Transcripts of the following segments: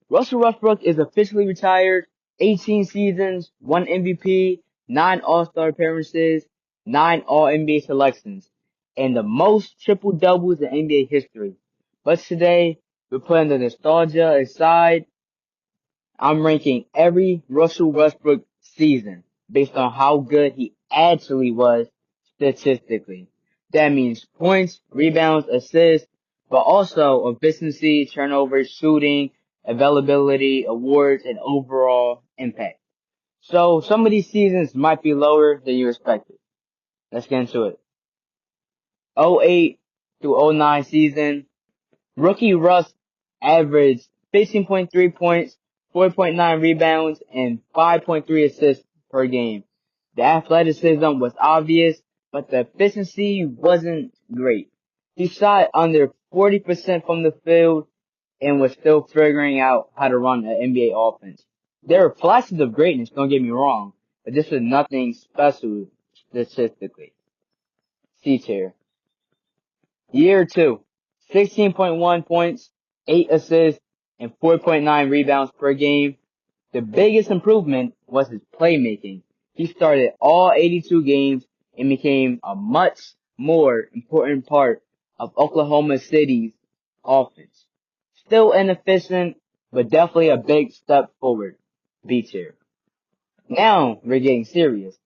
Russell Westbrook is officially retired. 18 seasons, 1 MVP, 9 All-Star appearances, 9 All-NBA selections, and the most triple doubles in NBA history. But today, we're putting the nostalgia aside. I'm ranking every Russell Westbrook season based on how good he actually was statistically. That means points, rebounds, assists, but also efficiency, turnovers, shooting, availability, awards, and overall impact. So some of these seasons might be lower than you expected. Let's get into it. '08 through '09 season, rookie Russ averaged 15.3 points, 4.9 rebounds, and 5.3 assists per game. The athleticism was obvious, but the efficiency wasn't great. He shot under 40% from the field and was still figuring out how to run an NBA offense. There were flashes of greatness, don't get me wrong, but this was nothing special statistically. C tier. Year 2, 16.1 points, 8 assists, and 4.9 rebounds per game. The biggest improvement was his playmaking. He started all 82 games and became a much more important part of Oklahoma City's offense. Still inefficient, but definitely a big step forward. B tier. Now we're getting serious.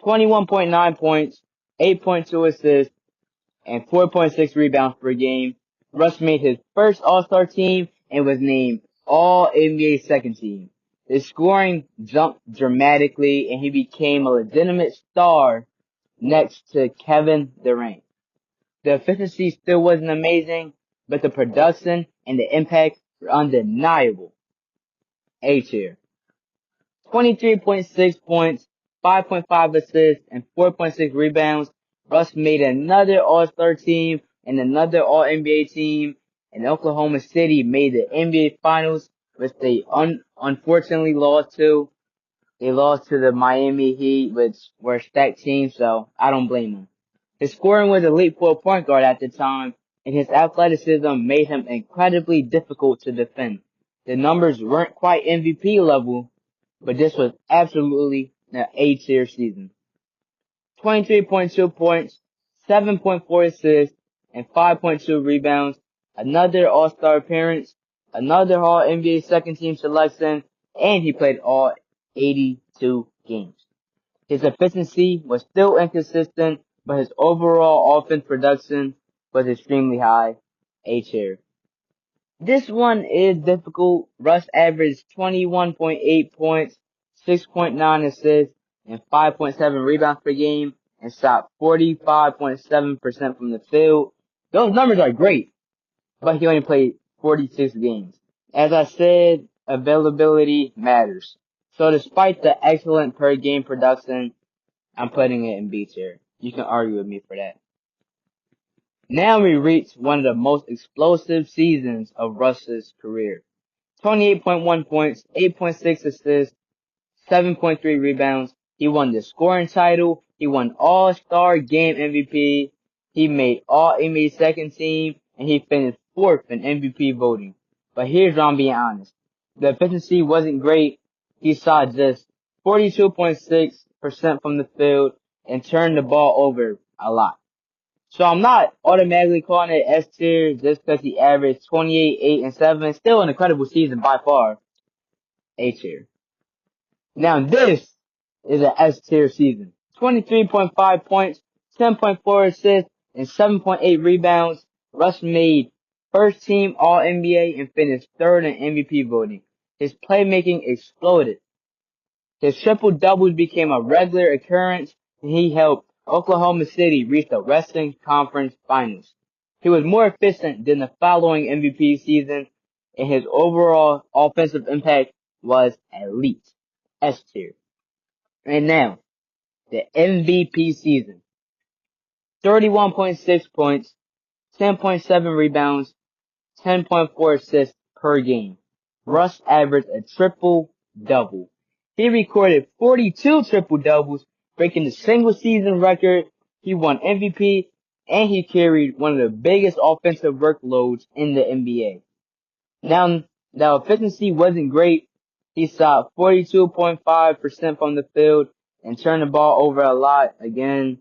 21.9 points, 8.2 assists, and 4.6 rebounds per game. Russ made his first All-Star team and was named All-NBA second team. His scoring jumped dramatically and he became a legitimate star next to Kevin Durant. The efficiency still wasn't amazing, but the production and the impact were undeniable. A tier. 23.6 points, 5.5 assists, and 4.6 rebounds. Russ made another All-Star team and another All-NBA team, and Oklahoma City made the NBA Finals, which they unfortunately lost to. They lost to the Miami Heat, which were a stacked team, so I don't blame them. His scoring was elite for a point guard at the time, and his athleticism made him incredibly difficult to defend. The numbers weren't quite MVP level, but this was absolutely an A-tier season. 23.2 points, 7.4 assists, and 5.2 rebounds, another All-Star appearance, another All-NBA second team selection, and he played all 82 games. His efficiency was still inconsistent, but his overall offense production was extremely high. A tier. This one is difficult. Russ averaged 21.8 points, 6.9 assists, and 5.7 rebounds per game, and shot 45.7% from the field. Those numbers are great, but he only played 46 games. As I said, availability matters. So despite the excellent per game production, I'm putting it in B tier. You can argue with me for that. Now we reach one of the most explosive seasons of Russ's career. 28.1 points, 8.6 assists, 7.3 rebounds. He won the scoring title. He won All-Star Game MVP. He made All-NBA second team, and he finished fourth in MVP voting. But here's where I'm being honest. The efficiency wasn't great. He shot just 42.6% from the field and turned the ball over a lot. So I'm not automatically calling it S tier just because he averaged 28, 8, and 7. Still an incredible season by far. A tier. Now this is an S tier season. 23.5 points, 10.4 assists, and 7.8 rebounds. Russ made first team All NBA and finished third in MVP voting. His playmaking exploded. His triple doubles became a regular occurrence, and he helped Oklahoma City reach the Western Conference Finals. He was more efficient than the following MVP season, and his overall offensive impact was elite. S tier. And now, the MVP season. 31.6 points, 10.7 rebounds, 10.4 assists per game. Russ averaged a triple-double. He recorded 42 triple-doubles, breaking the single-season record. He won MVP, and he carried one of the biggest offensive workloads in the NBA. Now, The efficiency wasn't great. He shot 42.5% from the field and turned the ball over a lot again.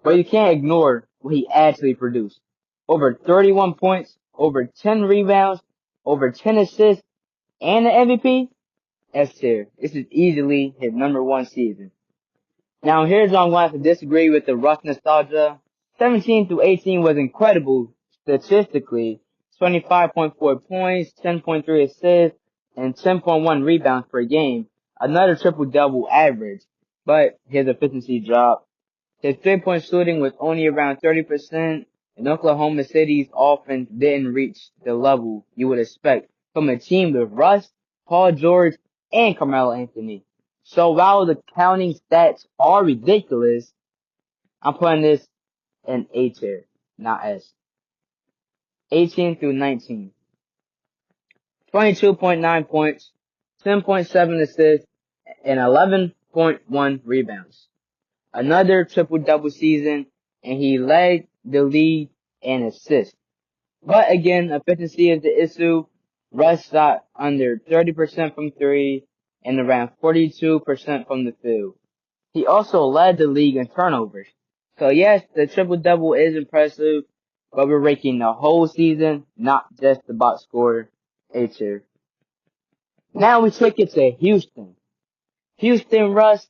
But you can't ignore what he actually produced. Over 31 points, over 10 rebounds, over 10 assists, and the MVP? S tier. This is easily his #1 season. Now here's where I'm going to disagree with the Russ nostalgia. 17 through 18 was incredible statistically. 25.4 points, 10.3 assists, and 10.1 rebounds per game. Another triple-double average. But his efficiency dropped. His three-point shooting was only around 30%, and Oklahoma City's offense didn't reach the level you would expect from a team with Russ, Paul George, and Carmelo Anthony. So while the counting stats are ridiculous, I'm putting this in A tier, not S. 18 through 19. 22.9 points, 10.7 assists, and 11.1 rebounds. Another triple-double season, and he led the league in assists. But again, efficiency is the issue. Russ shot under 30% from three and around 42% from the field. He also led the league in turnovers. So yes, the triple-double is impressive, but we're ranking the whole season, not just the box score. A tier. Now we take it to Houston. Houston Russ,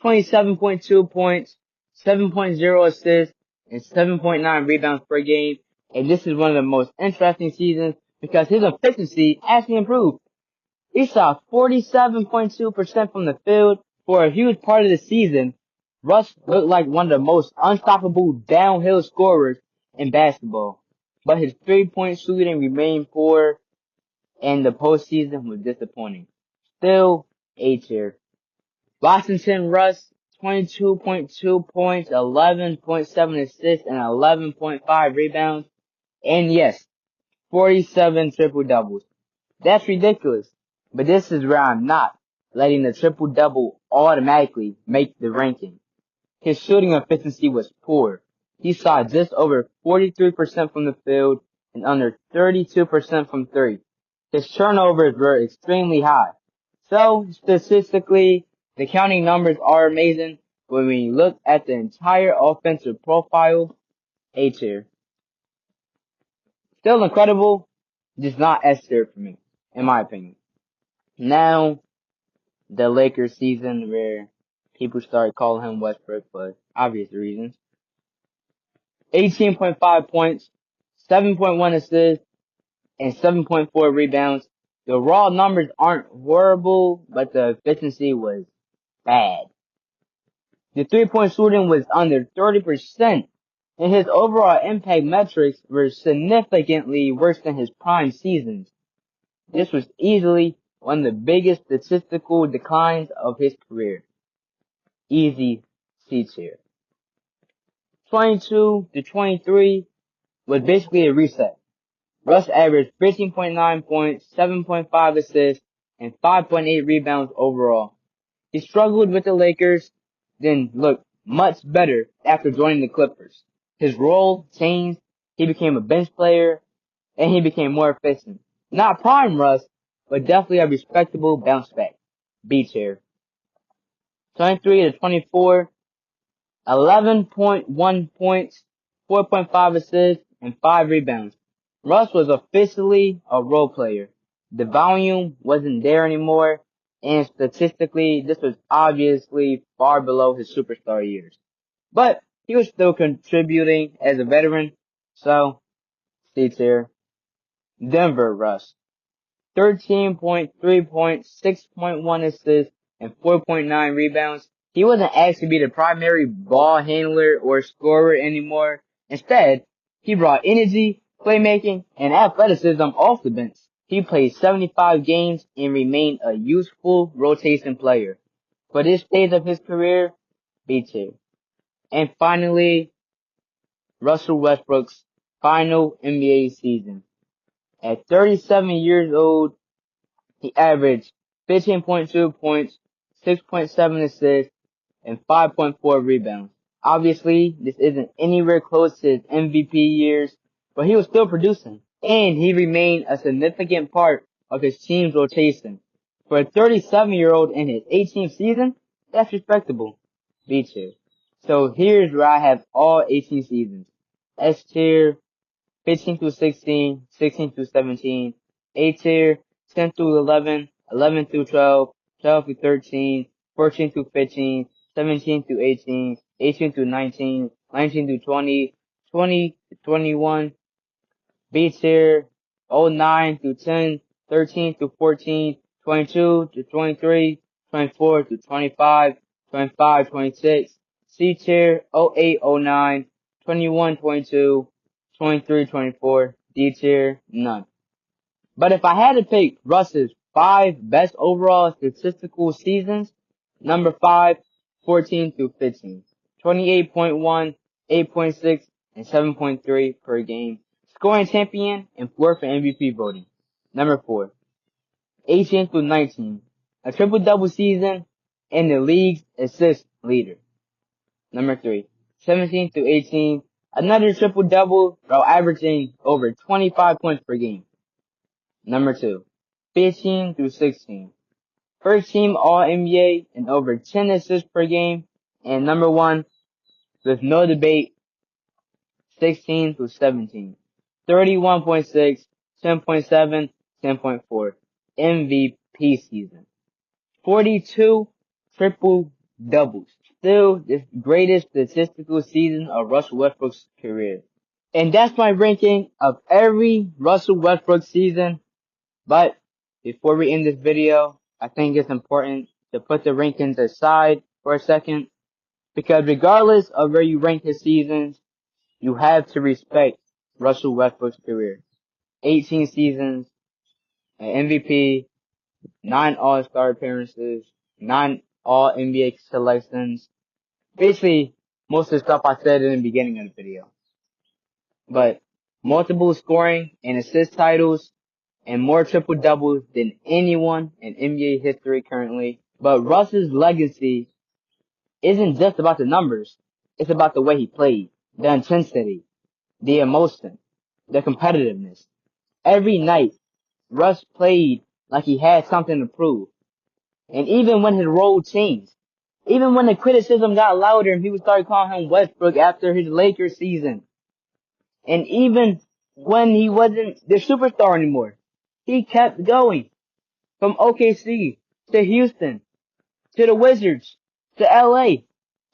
27.2 points, 7.0 assists, and 7.9 rebounds per game. And this is one of the most interesting seasons because his efficiency actually improved. He shot 47.2% from the field for a huge part of the season. Russ looked like one of the most unstoppable downhill scorers in basketball. But his three-point shooting remained poor and the postseason was disappointing. Still, A tier. Washington Russ, 22.2 points, 11.7 assists, and 11.5 rebounds. And yes, 47 triple doubles. That's ridiculous. But this is where I'm not letting the triple double automatically make the ranking. His shooting efficiency was poor. He shot just over 43% from the field and under 32% from three. His turnovers were extremely high. So, statistically, the counting numbers are amazing, but when you look at the entire offensive profile, A tier. Still incredible, just not S tier for me, in my opinion. Now, the Lakers season where people start calling him Westbrook for obvious reasons. 18.5 points, 7.1 assists, and 7.4 rebounds. The raw numbers aren't horrible, but the efficiency was bad. The three-point shooting was under 30%, and his overall impact metrics were significantly worse than his prime seasons. This was easily one of the biggest statistical declines of his career. Easy C tier. 22 to 23 was basically a reset. Russ averaged 15.9 points, 7.5 assists, and 5.8 rebounds overall. He struggled with the Lakers, then looked much better after joining the Clippers. His role changed, he became a bench player, and he became more efficient. Not prime Russ, but definitely a respectable bounce back. B tier. 23 to 24, 11.1 points, 4.5 assists, and 5 rebounds. Russ was officially a role player. The volume wasn't there anymore, and statistically, this was obviously far below his superstar years. But he was still contributing as a veteran, so C tier. Denver Russ. 13.3 points, 6.1 assists, and 4.9 rebounds. He wasn't asked to be the primary ball handler or scorer anymore. Instead, he brought energy, playmaking, and athleticism off the bench. He played 75 games and remained a useful rotation player. For this stage of his career, B tier. And finally, Russell Westbrook's final NBA season. At 37 years old, he averaged 15.2 points, 6.7 assists, and 5.4 rebounds. Obviously, this isn't anywhere close to his MVP years, but he was still producing, and he remained a significant part of his team's rotation. For a 37-year-old in his 18th season, that's respectable. B tier. So here's where I have all 18 seasons. S tier, 15 through 16, 16 through 17. A tier, 10 through 11, 11 through 12, 12 through 13, 14 through 15, 17 through 18, 18 through 19, 19 through 20, 20 to 21. B tier, 09 through 10, 13 through 14, 22 to 23, 24 to 25, 25, 26. C tier, 08, 09, 21, 22, 23, 24. D tier, none. But if I had to pick Russ's 5 best overall statistical seasons, number 5, 14 through 15. 28.1, 8.6, and 7.3 per game. Scoring champion and 4th for MVP voting. Number 4, 18 through 19. A triple-double season and the league's assist leader. Number 3, 17 through 18. Another triple-double while averaging over 25 points per game. Number 2, 15 through 16. First team All-NBA and over 10 assists per game. And number 1, with no debate, 16 through 17. 31.6, 10.7, 10.4. MVP season. 42 triple doubles. Still the greatest statistical season of Russell Westbrook's career. And that's my ranking of every Russell Westbrook season. But before we end this video, I think it's important to put the rankings aside for a second. Because regardless of where you rank his seasons, you have to respect Russell Westbrook's career. 18 seasons, an MVP, 9 All-Star appearances, 9 All-NBA selections. Basically, most of the stuff I said in the beginning of the video. But multiple scoring and assist titles, and more triple doubles than anyone in NBA history currently. But Russ's legacy isn't just about the numbers. It's about the way he played, the intensity, the emotion, the competitiveness. Every night, Russ played like he had something to prove. And even when his role changed, even when the criticism got louder and people started calling him Westbrook after his Lakers season, and even when he wasn't the superstar anymore, he kept going. From OKC to Houston to the Wizards to LA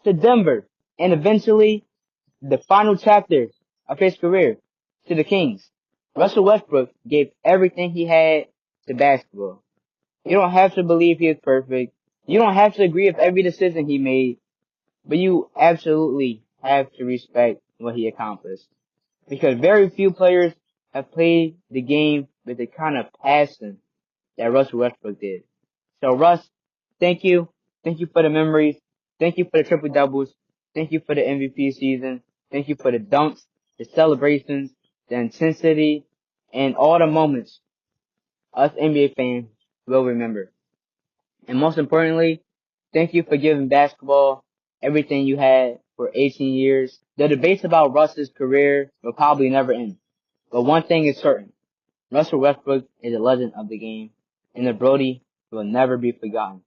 to Denver and eventually the final chapter of his career to the Kings. Russell Westbrook gave everything he had to basketball. You don't have to believe he is perfect. You don't have to agree with every decision he made, but you absolutely have to respect what he accomplished. Because very few players have played the game with the kind of passion that Russell Westbrook did. So Russ, thank you. Thank you for the memories. Thank you for the triple doubles. Thank you for the MVP season. Thank you for the dunks, the celebrations, the intensity, and all the moments us NBA fans will remember. And most importantly, thank you for giving basketball everything you had for 18 years. The debates about Russ's career will probably never end. But one thing is certain. Russell Westbrook is a legend of the game, and the Brody will never be forgotten.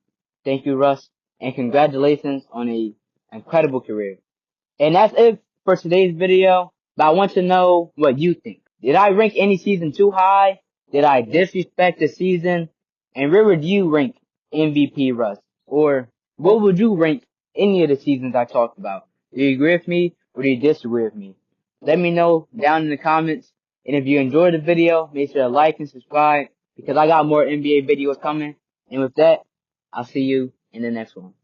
Thank you, Russ, and congratulations on a incredible career. And that's it for today's video, but I want to know what you think. Did I rank any season too high? Did I disrespect the season? And where would you rank MVP Russ? Or what would you rank any of the seasons I talked about? Do you agree with me or do you disagree with me? Let me know down in the comments. And if you enjoyed the video, make sure to like and subscribe because I got more NBA videos coming. And with that, I'll see you in the next one.